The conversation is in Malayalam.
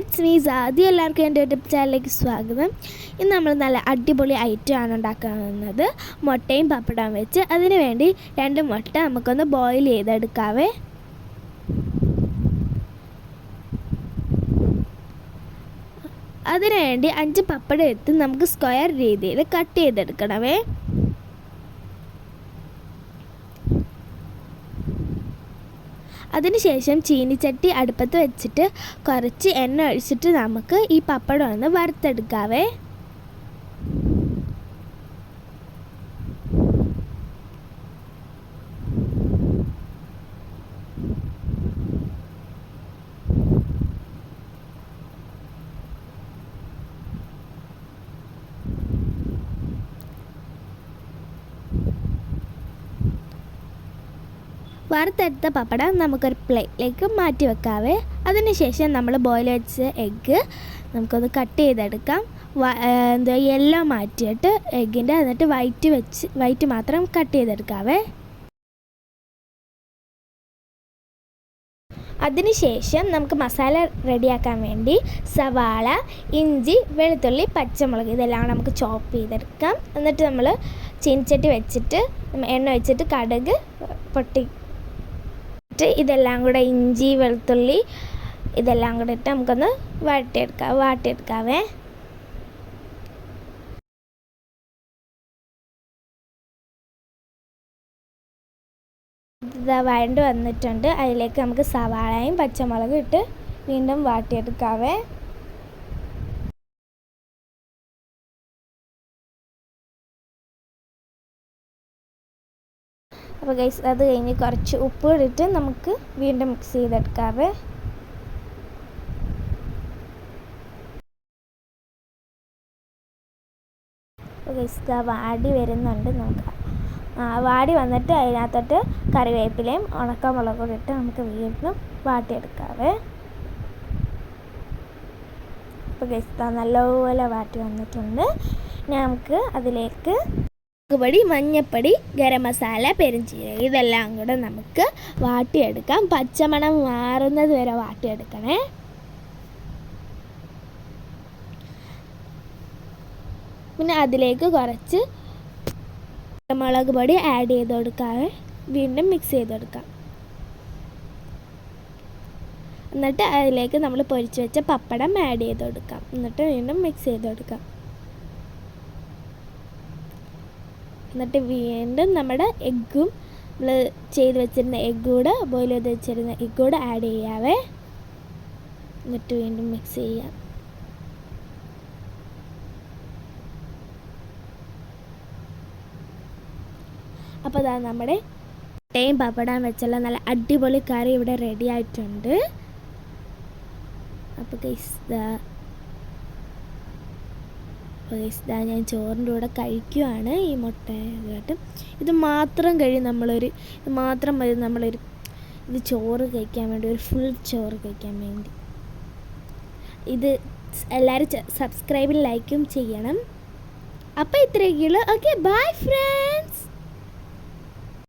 ഇറ്റ്സ് മീ ആദ്യം എല്ലാവർക്കും എൻ്റെ യൂട്യൂബ് ചാനലിലേക്ക് സ്വാഗതം. ഇന്ന് നമ്മൾ നല്ല അടിപൊളി ഐറ്റമാണ് ഉണ്ടാക്കുന്നത്. മുട്ടയും പപ്പടവും വെച്ച്. അതിന് വേണ്ടി 2 മുട്ട നമുക്കൊന്ന് ബോയിൽ ചെയ്തെടുക്കാവേ. അതിന് വേണ്ടി 5 പപ്പടം എടുത്ത് നമുക്ക് സ്ക്വയർ രീതിയിൽ കട്ട് ചെയ്തെടുക്കണമേ. അതിനുശേഷം ചീനിച്ചട്ടി അടുപ്പത്ത് വെച്ചിട്ട് കുറച്ച് എണ്ണ ഒഴിച്ചിട്ട് നമുക്ക് ഈ പപ്പടം ഒന്ന് വറുത്തെടുക്കാവേ. വറുത്തെടുത്ത പപ്പടം നമുക്കൊരു പ്ലേറ്റിലേക്ക് മാറ്റി വെക്കാവേ. അതിനുശേഷം നമ്മൾ ബോയിൽ വെച്ച എഗ്ഗ് നമുക്കൊന്ന് കട്ട് ചെയ്തെടുക്കാം. യെല്ലോ മാറ്റിയിട്ട് എഗ്ഗിൻ്റെ എന്നിട്ട് വൈറ്റ് മാത്രം കട്ട് ചെയ്തെടുക്കാവേ. അതിനുശേഷം നമുക്ക് മസാല റെഡിയാക്കാൻ വേണ്ടി സവാള, ഇഞ്ചി, വെളുത്തുള്ളി, പച്ചമുളക് ഇതെല്ലാം നമുക്ക് ചോപ്പ് ചെയ്തെടുക്കാം. എന്നിട്ട് നമ്മൾ ചീനിച്ചട്ടി വെച്ചിട്ട് എണ്ണ വെച്ചിട്ട് കടുക് ഇതെല്ലാം കൂടെ ഇഞ്ചി വെളുത്തുള്ളി ഇതെല്ലാം കൂടെ ഇട്ട് നമുക്കൊന്ന് വാട്ടിയെടുക്കാവേ. ഇത് വഴണ്ട് വന്നിട്ടുണ്ട്. അതിലേക്ക് നമുക്ക് സവാളയും പച്ചമുളകും ഇട്ട് വീണ്ടും വാട്ടിയെടുക്കാവേ. അപ്പോൾ ഗൈസ് അത് കഴിഞ്ഞ് കുറച്ച് ഉപ്പ് ഇട്ടിട്ട് നമുക്ക് വീണ്ടും മിക്സ് ചെയ്തെടുക്കാവേ. അപ്പോൾ ഗൈസ് വാടി വരുന്നുണ്ട്. നമുക്ക് വാടി വന്നിട്ട് അതിനകത്തോട്ട് കറിവേപ്പിലയും ഉണക്കമുളകും കൂടി ഇട്ട് നമുക്ക് വീണ്ടും വാട്ടിയെടുക്കാവേ. അപ്പോൾ ഗൈസ് നല്ലപോലെ വാട്ടി വന്നിട്ടുണ്ട്. നമുക്ക് അതിലേക്ക് മുളകുപൊടി, മഞ്ഞൾപ്പൊടി, ഗരം മസാല, പെരുംജീരകം ഇതെല്ലാം കൂടെ നമുക്ക് വാട്ടിയെടുക്കാം. പച്ചമണം മാറുന്നത് വരെ വാട്ടിയെടുക്കണേ. പിന്നെ അതിലേക്ക് കുറച്ച് മുളക് പൊടി ആഡ് ചെയ്ത് കൊടുക്കാവേ. വീണ്ടും മിക്സ് ചെയ്തെടുക്കാം. എന്നിട്ട് അതിലേക്ക് നമ്മൾ പൊരിച്ച് വെച്ച പപ്പടം ആഡ് ചെയ്ത് കൊടുക്കാം. എന്നിട്ട് വീണ്ടും മിക്സ് ചെയ്ത് കൊടുക്കാം. എന്നിട്ട് വീണ്ടും നമ്മുടെ എഗ്ഗും നമ്മൾ ചെയ്ത് വെച്ചിരുന്ന എഗ്ഗൂടെ ബോയിൽ ചെയ്ത് വെച്ചിരുന്ന എഗ്ഗൂടെ ആഡ് ചെയ്യാവേ. എന്നിട്ട് വീണ്ടും മിക്സ് ചെയ്യാം. അപ്പോൾ അതാ നമ്മുടെ മുട്ടയും പപ്പടം വെച്ചുള്ള നല്ല അടിപൊളി കറി ഇവിടെ റെഡി ആയിട്ടുണ്ട്. അപ്പോൾ ഗൈസ് ഞാൻ ചോറിൻ്റെ കൂടെ കഴിക്കുവാണ് ഈ മുട്ട ഇതായിട്ട്. ഇത് മാത്രം മതി ഇത് ചോറ് കഴിക്കാൻ വേണ്ടി, ഒരു ഫുൾ ചോറ് കഴിക്കാൻ വേണ്ടി. ഇത് എല്ലാവരും സബ്സ്ക്രൈബും ലൈക്കും ചെയ്യണം. അപ്പോൾ ഇത്രയൊക്കെയുള്ളൂ. Okay, bye friends.